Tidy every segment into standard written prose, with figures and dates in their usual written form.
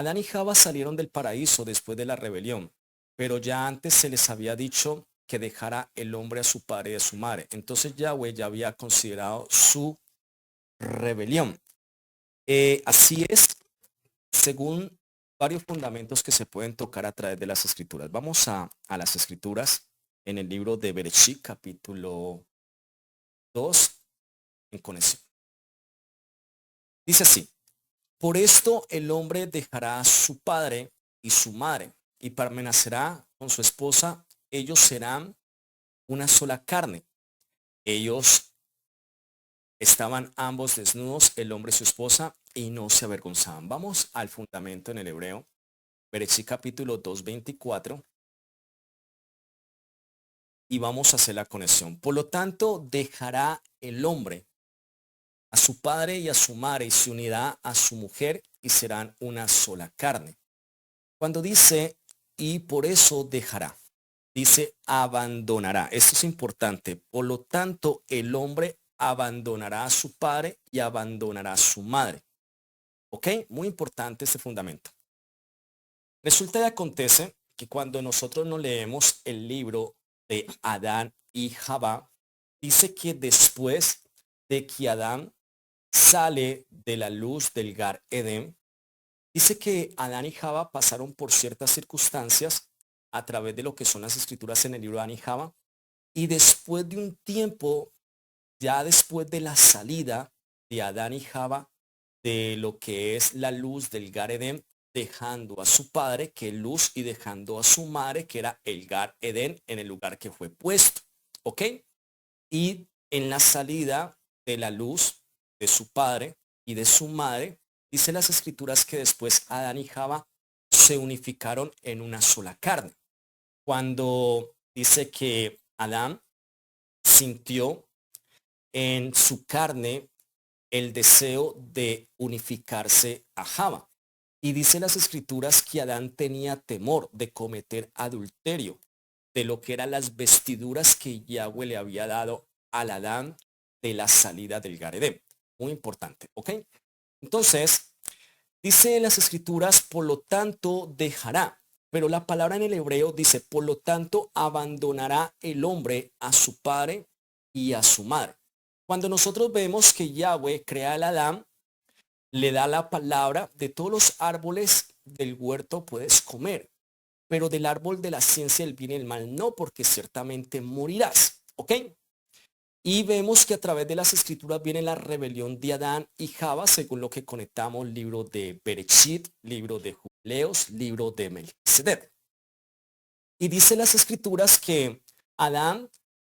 Adán y Java salieron del paraíso después de la rebelión, pero ya antes se les había dicho que dejara el hombre a su padre y a su madre. Entonces Yahweh ya había considerado su rebelión. Así es, según varios fundamentos que se pueden tocar a través de las escrituras. Vamos a las escrituras en el libro de Bereshit, capítulo 2, en conexión. Dice así: por esto el hombre dejará a su padre y su madre y permanecerá con su esposa. Ellos serán una sola carne. Ellos estaban ambos desnudos, el hombre y su esposa, y no se avergonzaban. Vamos al fundamento en el hebreo. Bereshit capítulo 2, 24. Y vamos a hacer la conexión. Por lo tanto, dejará el hombre a su padre y a su madre y se unirá a su mujer y serán una sola carne. Cuando dice y por eso dejará, dice abandonará. Esto es importante. Por lo tanto, el hombre abandonará a su padre y abandonará a su madre. ¿Ok? Muy importante este fundamento. Resulta y acontece que cuando nosotros no leemos el libro de Adán y Jabá, dice que después de que Adán sale de la luz del Gar Edén, dice que Adán y Jabá pasaron por ciertas circunstancias a través de lo que son las escrituras en el libro de Adán y Jabá, y después de un tiempo, ya después de la salida de Adán y Jabá de lo que es la luz del Gar Edén, dejando a su padre que es luz y dejando a su madre que era el Gar Edén en el lugar que fue puesto. ¿Ok? Y en la salida de la luz de su padre y de su madre, dice las escrituras que después Adán y Jabá se unificaron en una sola carne. Cuando dice que Adán sintió en su carne el deseo de unificarse a Java. Y dice las escrituras que Adán tenía temor de cometer adulterio, de lo que eran las vestiduras que Yahweh le había dado al Adán de la salida del Gar Edén. Muy importante, ¿ok? Entonces, dice las escrituras, por lo tanto dejará, pero la palabra en el hebreo dice, por lo tanto abandonará el hombre a su padre y a su madre. Cuando nosotros vemos que Yahweh crea al Adán, le da la palabra: de todos los árboles del huerto puedes comer, pero del árbol de la ciencia del bien y el mal no, porque ciertamente morirás. ¿Ok? Y vemos que a través de las escrituras viene la rebelión de Adán y Java, según lo que conectamos libro de Bereshit, libro de Jubileos, libro de Melquisedec. Y dice las escrituras que Adán,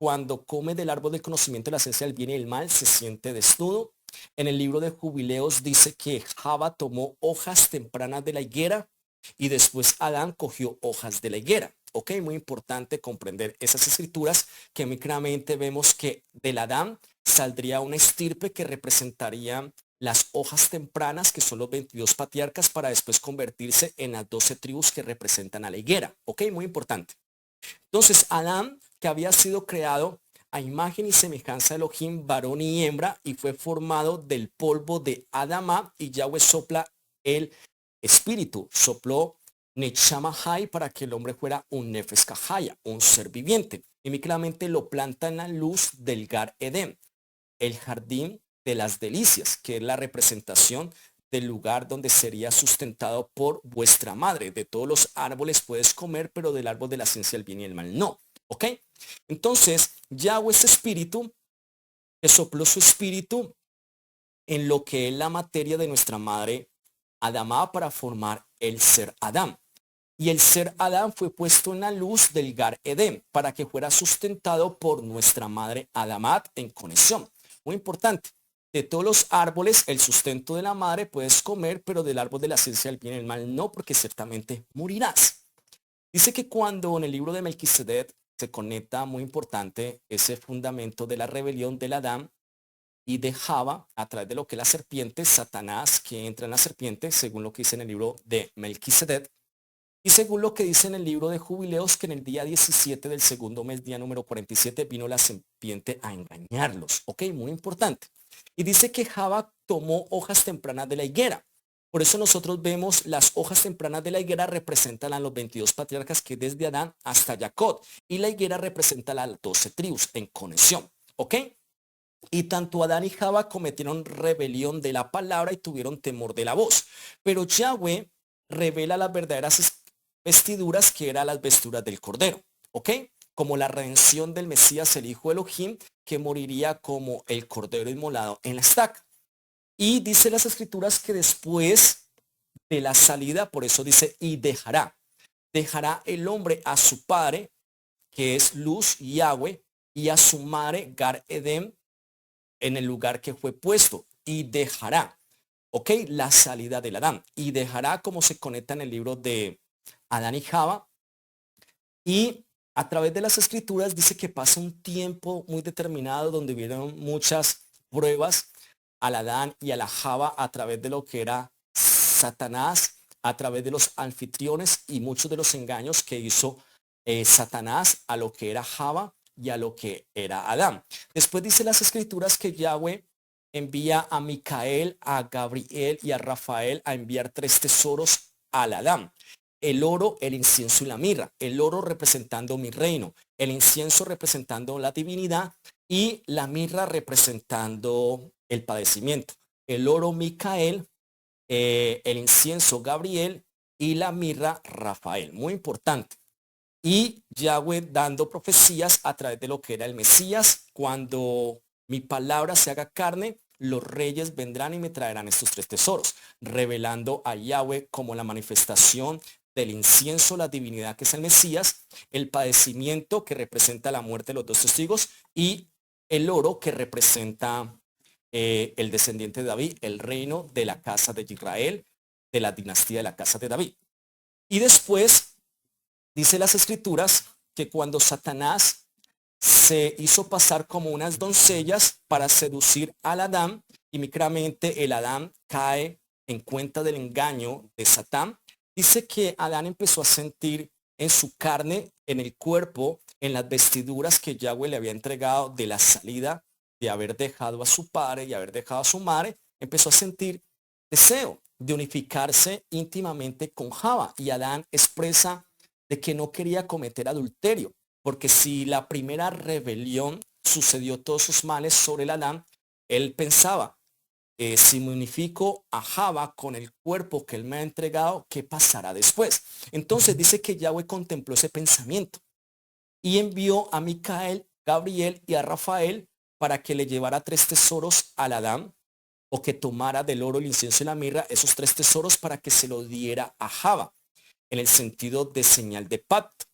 cuando come del árbol del conocimiento de la ciencia del bien y el mal, se siente desnudo. En el libro de Jubileos dice que Java tomó hojas tempranas de la higuera y después Adán cogió hojas de la higuera. Ok, muy importante comprender esas escrituras, que muy claramente vemos que del Adán saldría una estirpe que representaría las hojas tempranas, que son los 22 patriarcas, para después convertirse en las 12 tribus que representan a la higuera. Ok, muy importante. Entonces, Adán, que había sido creado a imagen y semejanza de Elohim, varón y hembra, y fue formado del polvo de Adamá, y Yahweh sopla el espíritu, sopló Nechama Hay para que el hombre fuera un Nefesh Kahaya, un ser viviente. Y muy claramente lo planta en la luz del Gar Edén, el jardín de las delicias, que es la representación del lugar donde sería sustentado por vuestra madre. De todos los árboles puedes comer, pero del árbol de la ciencia del bien y el mal no. ¿Ok? Entonces, Yahweh es espíritu, que sopló su espíritu en lo que es la materia de nuestra madre Adamá para formar el ser Adán. Y el ser Adán fue puesto en la luz del Gar Edén para que fuera sustentado por nuestra madre Adamat en conexión. Muy importante. De todos los árboles, el sustento de la madre puedes comer, pero del árbol de la ciencia del bien y el mal no, porque ciertamente morirás. Dice que cuando en el libro de Melquisedec se conecta, muy importante, ese fundamento de la rebelión del Adán y de Java a través de lo que es la serpiente, Satanás, que entra en la serpiente, según lo que dice en el libro de Melquisedec, y según lo que dice en el libro de Jubileos, que en el día 17 del segundo mes, día número 47, vino la serpiente a engañarlos. Ok, muy importante. Y dice que Java tomó hojas tempranas de la higuera. Por eso nosotros vemos las hojas tempranas de la higuera representan a los 22 patriarcas que desde Adán hasta Jacob. Y la higuera representa a las 12 tribus en conexión. ¿Ok? Y tanto Adán y Java cometieron rebelión de la palabra y tuvieron temor de la voz. Pero Yahweh revela las verdaderas vestiduras que eran las vestiduras del Cordero. ¿Ok? Como la redención del Mesías, el Hijo de Elohim, que moriría como el Cordero inmolado en la estaca. Y dice las Escrituras que después de la salida, por eso dice, y dejará el hombre a su padre, que es luz, Yahweh, y a su madre, Gar Edem, en el lugar que fue puesto, y dejará, ¿ok? La salida del Adán, y dejará como se conecta en el libro de Adán y Java, y a través de las Escrituras dice que pasa un tiempo muy determinado donde hubieron muchas pruebas al Adán y a la Java a través de lo que era Satanás, a través de los anfitriones y muchos de los engaños que hizo Satanás a lo que era Java y a lo que era Adán. Después dice las Escrituras que Yahweh envía a Micael, a Gabriel y a Rafael a enviar 3 tesoros al Adán: el oro, el incienso y la mirra. El oro representando mi reino, el incienso representando la divinidad y la mirra representando el padecimiento. El oro Micael, el incienso Gabriel y la mirra Rafael. Muy importante. Y Yahweh dando profecías a través de lo que era el Mesías: cuando mi palabra se haga carne, los reyes vendrán y me traerán estos 3 tesoros, revelando a Yahweh como la manifestación del incienso, la divinidad que es el Mesías, el padecimiento que representa la muerte de los 2 testigos y el oro que representa el descendiente de David, el reino de la casa de Israel, de la dinastía de la casa de David. Y después dice las Escrituras que cuando Satanás se hizo pasar como unas doncellas para seducir al Adán, y micramente el Adán cae en cuenta del engaño de Satán, dice que Adán empezó a sentir en su carne, en el cuerpo, en las vestiduras que Yahweh le había entregado de la salida, de haber dejado a su padre y haber dejado a su madre, empezó a sentir deseo de unificarse íntimamente con Java, y Adán expresa de que no quería cometer adulterio, porque si la primera rebelión sucedió todos sus males sobre el Adán, él pensaba, si me unifico a Java con el cuerpo que él me ha entregado, ¿qué pasará después? Entonces dice que Yahweh contempló ese pensamiento y envió a Micael, Gabriel y a Rafael para que le llevara 3 tesoros al Adán, o que tomara del oro, el incienso y la mirra, esos 3 tesoros, para que se lo diera a Java, en el sentido de señal de pacto,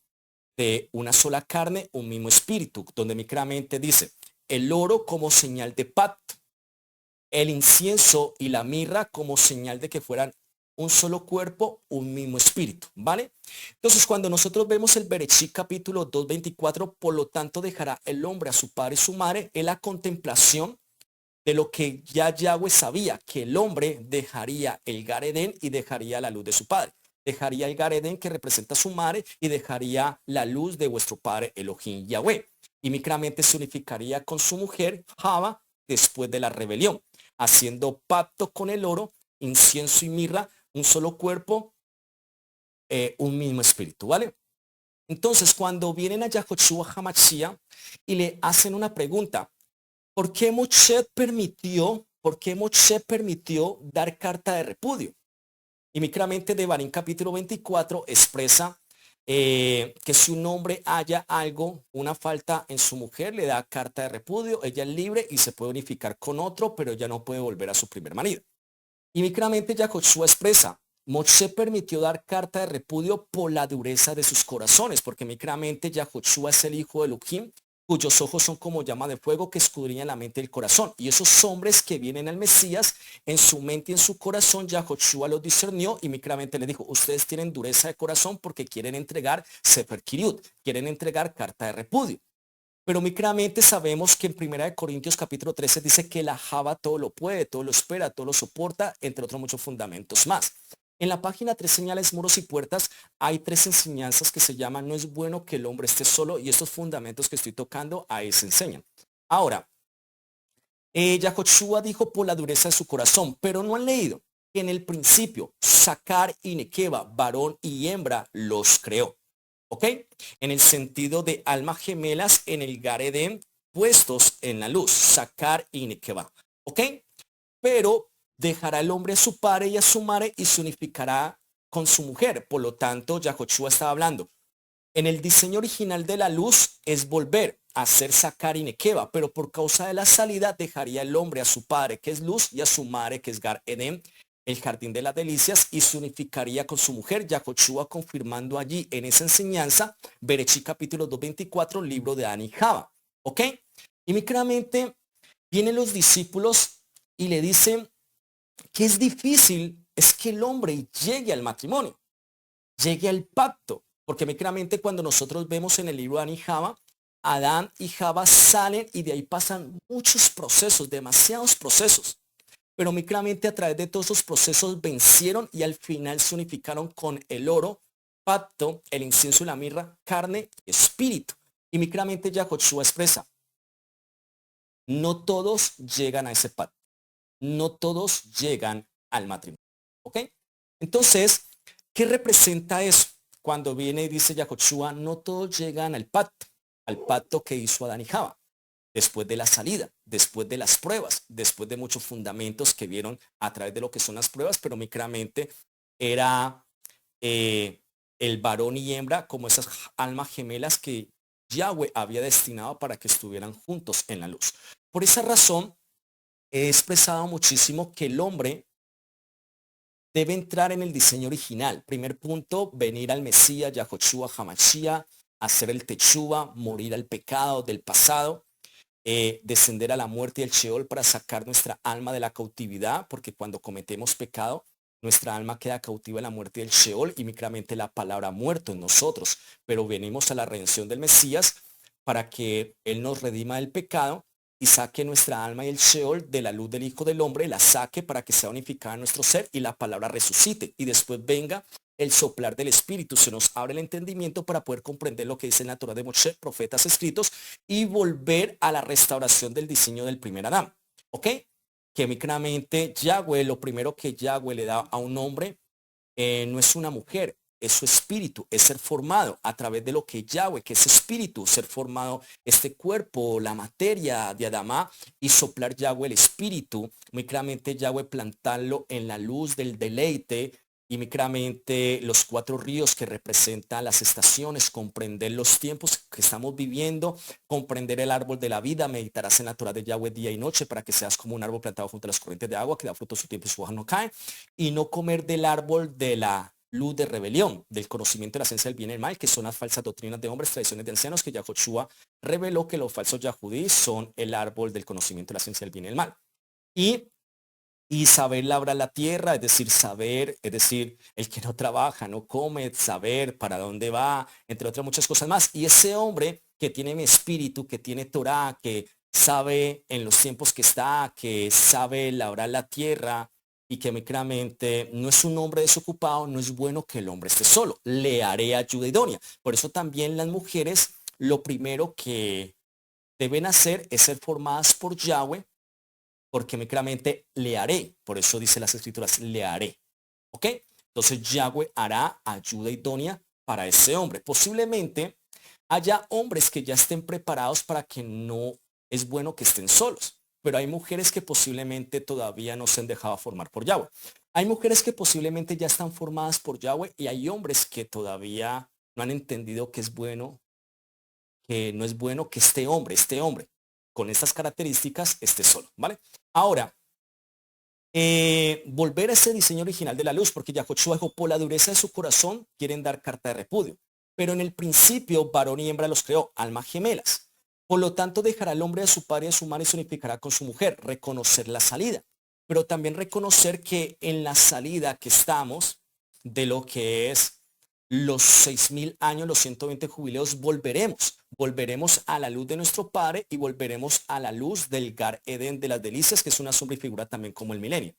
de una sola carne, un mismo espíritu, donde micramente dice el oro como señal de pacto, el incienso y la mirra como señal de que fueran un solo cuerpo, un mismo espíritu, ¿vale? Entonces, cuando nosotros vemos el Bereshit capítulo 2:24, por lo tanto dejará el hombre a su padre y su madre, en la contemplación de lo que ya Yahweh sabía, que el hombre dejaría el Gar Edén y dejaría la luz de su padre. Dejaría el Gar Edén, que representa a su madre, y dejaría la luz de vuestro padre Elohim Yahweh. Y micramente se unificaría con su mujer Java después de la rebelión, haciendo pacto con el oro, incienso y mirra, un solo cuerpo, un mismo espíritu, ¿vale? Entonces, cuando vienen a Yahoshua Hamashia y le hacen una pregunta: ¿por qué Moshe permitió dar carta de repudio? Y micramente Devarim capítulo 24 expresa que si un hombre halla algo, una falta en su mujer, le da carta de repudio, ella es libre y se puede unificar con otro, pero ella no puede volver a su primer marido. Y micramente Yahoshua expresa: Moshe permitió dar carta de repudio por la dureza de sus corazones, porque micramente Yahoshua es el hijo de Elohim, cuyos ojos son como llama de fuego que escudriñan la mente y el corazón. Y esos hombres que vienen al Mesías, en su mente y en su corazón, Yahoshua los discernió y micramente le dijo: ustedes tienen dureza de corazón porque quieren entregar Sefer Kiriut, quieren entregar carta de repudio. Pero micramente sabemos que en 1 Corintios capítulo 13 dice que la Java todo lo puede, todo lo espera, todo lo soporta, entre otros muchos fundamentos más. En la página 3 señales, muros y puertas hay 3 enseñanzas que se llaman: no es bueno que el hombre esté solo, y estos fundamentos que estoy tocando ahí se enseñan. Ahora, Yahoshua dijo por la dureza de su corazón, pero no han leído. que en el principio, Sacar y Nequeba, varón y hembra, los creó. ¿Ok? En el sentido de almas gemelas en el Gar Edén, puestos en la luz, Sacar y Nequeba. ¿Ok? Pero dejará el hombre a su padre y a su madre y se unificará con su mujer. Por lo tanto, Yahoshua estaba hablando. En el diseño original de la luz es volver a ser Sacar y Nequeba, pero por causa de la salida dejaría el hombre a su padre, que es luz, y a su madre, que es Gar Edén, el jardín de las delicias, y se unificaría con su mujer, Yahoshua confirmando allí en esa enseñanza, Berechí capítulo 2:24, libro de Adán y Java. ¿Ok? Y micramente vienen los discípulos y le dicen que es difícil, es que el hombre llegue al matrimonio, llegue al pacto, porque micramente cuando nosotros vemos en el libro de Adán y Java salen y de ahí pasan muchos procesos, demasiados procesos, pero micramente a través de todos esos procesos vencieron y al final se unificaron con el oro, pacto, el incienso y la mirra, carne, espíritu. Y micramente Yahoshua expresa, no todos llegan a ese pacto, no todos llegan al matrimonio. ¿Ok? Entonces, ¿qué representa eso? Cuando viene y dice Yahoshua, no todos llegan al pacto que hizo Adán y Java, después de la salida, después de las pruebas, después de muchos fundamentos que vieron a través de lo que son las pruebas, pero micramente era el varón y hembra como esas almas gemelas que Yahweh había destinado para que estuvieran juntos en la luz. Por esa razón, he expresado muchísimo que el hombre debe entrar en el diseño original. Primer punto, venir al Mesías, Yahoshua Hamashiach, hacer el Teshuva, morir al pecado del pasado, descender a la muerte y el Sheol para sacar nuestra alma de la cautividad, porque cuando cometemos pecado, nuestra alma queda cautiva en la muerte del Sheol y micramente la palabra muerto en nosotros. Pero venimos a la redención del Mesías para que Él nos redima del pecado y saque nuestra alma y el Sheol de la luz del Hijo del Hombre, la saque para que sea unificada en nuestro ser y la palabra resucite. Y después venga el soplar del Espíritu, se nos abre el entendimiento para poder comprender lo que dice en la Torah de Moshe, profetas escritos, y volver a la restauración del diseño del primer Adán. ¿Ok? Que micramente Yahweh, lo primero que Yahweh le da a un hombre, no es una mujer, es su espíritu, es ser formado a través de lo que Yahweh, que es espíritu, ser formado este cuerpo, la materia de Adamá y soplar Yahweh el espíritu, micramente Yahweh plantarlo en la luz del deleite y micramente los 4 ríos que representan las estaciones, comprender los tiempos que estamos viviendo, comprender el árbol de la vida, meditarás en la Torah de Yahweh día y noche para que seas como un árbol plantado junto a las corrientes de agua que da fruto su tiempo y su hoja no cae, y no comer del árbol de la luz de rebelión, del conocimiento de la esencia del bien y el mal, que son las falsas doctrinas de hombres, tradiciones de ancianos, que Yahoshua reveló que los falsos yahudí son el árbol del conocimiento de la esencia del bien y el mal. Y saber labrar la tierra, es decir, saber, es decir, el que no trabaja, no come, saber para dónde va, entre otras muchas cosas más. Y ese hombre que tiene mi espíritu, que tiene Torah, que sabe en los tiempos que está, que sabe labrar la tierra y que micramente no es un hombre desocupado, no es bueno que el hombre esté solo. Le haré ayuda idónea. Por eso también las mujeres, lo primero que deben hacer es ser formadas por Yahweh, porque micramente le haré, por eso dice las escrituras, le haré. ¿Ok? Entonces Yahweh hará ayuda idónea para ese hombre. Posiblemente haya hombres que ya estén preparados para que no es bueno que estén solos, pero hay mujeres que posiblemente todavía no se han dejado formar por Yahweh. Hay mujeres que posiblemente ya están formadas por Yahweh y hay hombres que todavía no han entendido que es bueno, que no es bueno que este hombre con estas características esté solo, ¿vale? Ahora, volver a ese diseño original de la luz, porque Yahoshua dijo, por la dureza de su corazón quieren dar carta de repudio. Pero en el principio, varón y hembra los creó, almas gemelas. Por lo tanto, dejará el hombre de su padre y de su madre y se unificará con su mujer, reconocer la salida. Pero también reconocer que en la salida que estamos de lo que es los 6.000 años, los 120 jubileos, volveremos a la luz de nuestro Padre y volveremos a la luz del Gar Edén de las delicias, que es una sombra y figura también como el milenio,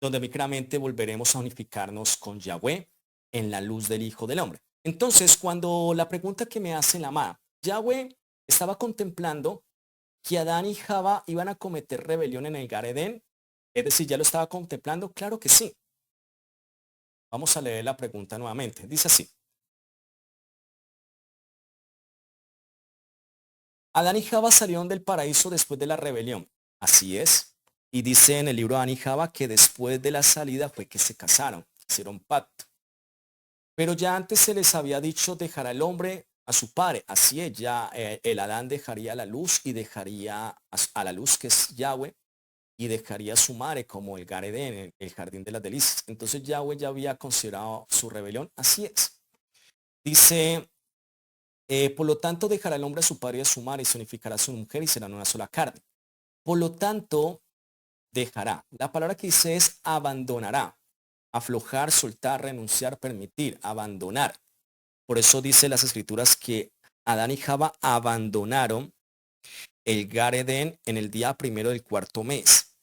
donde micramente volveremos a unificarnos con Yahweh en la luz del Hijo del Hombre. Entonces, cuando la pregunta que me hace la amada, Yahweh estaba contemplando que Adán y Java iban a cometer rebelión en el Gar Edén, es decir, ya lo estaba contemplando, claro que sí. Vamos a leer la pregunta nuevamente. Dice así. Adán y Java salieron del paraíso después de la rebelión. Así es. Y dice en el libro de Adán y Java que después de la salida fue que se casaron, hicieron pacto. Pero ya antes se les había dicho, dejará el hombre a su padre. Así es, ya el Adán dejaría la luz y dejaría a la luz que es Yahweh y dejaría a su madre como el Gar Edén, el jardín de las delicias. Entonces Yahweh ya había considerado su rebelión. Así es. Dice, por lo tanto dejará el hombre a su padre y a su madre y se unificará a su mujer y serán una sola carne. Por lo tanto, dejará. La palabra que dice es abandonará. Aflojar, soltar, renunciar, permitir, abandonar. Por eso dice las escrituras que Adán y Java abandonaron el Gar Edén en el día primero del cuarto mes,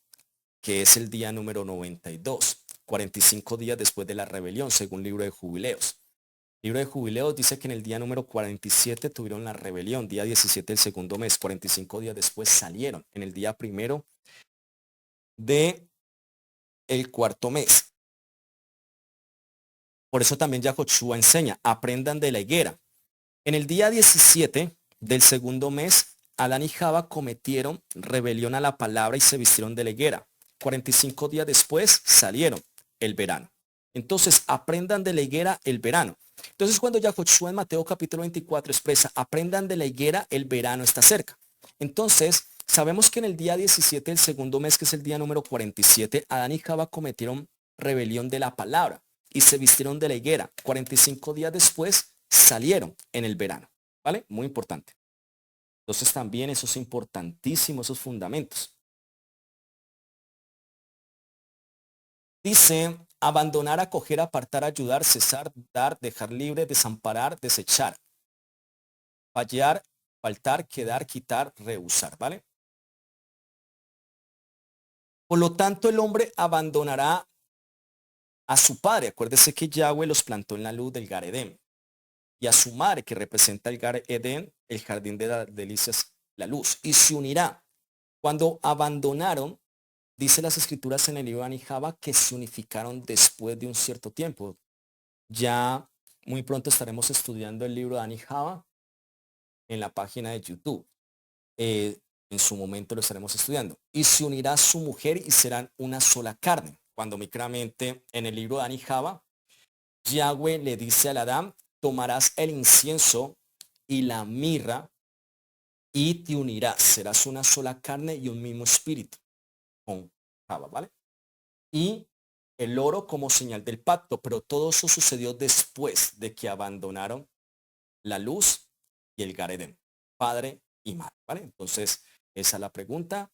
que es el día número 92, 45 días después de la rebelión, según libro de Jubileos. Libro de Jubileos dice que en el día número 47 tuvieron la rebelión, día 17 del segundo mes, 45 días después salieron en el día primero de el cuarto mes. Por eso también Yahoshua enseña, aprendan de la higuera. En el día 17 del segundo mes, Adán y Java cometieron rebelión a la palabra y se vistieron de la higuera. 45 días después salieron el verano. Entonces, aprendan de la higuera el verano. Entonces, cuando Yahoshua en Mateo capítulo 24 expresa, aprendan de la higuera, el verano está cerca. Entonces, sabemos que en el día 17 del segundo mes, que es el día número 47, Adán y Java cometieron rebelión de la palabra y se vistieron de la higuera. 45 días después salieron en el verano, ¿vale? Muy importante. Entonces también eso es importantísimo, esos fundamentos. Dice, abandonar, acoger, apartar, ayudar, cesar, dar, dejar libre, desamparar, desechar. Fallar, faltar, quedar, quitar, rehusar, ¿vale? Por lo tanto, el hombre abandonará a su padre. Acuérdese que Yahweh los plantó en la luz del Gar Edén. Y a su madre, que representa el Gar Edén, el jardín de las delicias, la luz. Y se unirá. Cuando abandonaron, dice las escrituras en el libro de Adán y Java que se unificaron después de un cierto tiempo. Ya muy pronto estaremos estudiando el libro de Adán y Java en la página de YouTube. En su momento lo estaremos estudiando. Y se unirá su mujer y serán una sola carne. Cuando micramente en el libro de Adán y Java, Yahweh le dice al Adán, tomarás el incienso y la mirra y te unirás. Serás una sola carne y un mismo espíritu con Java, ¿vale? Y el oro como señal del pacto, pero todo eso sucedió después de que abandonaron la luz y el Gar Edén, padre y madre, ¿vale? Entonces, esa es la pregunta.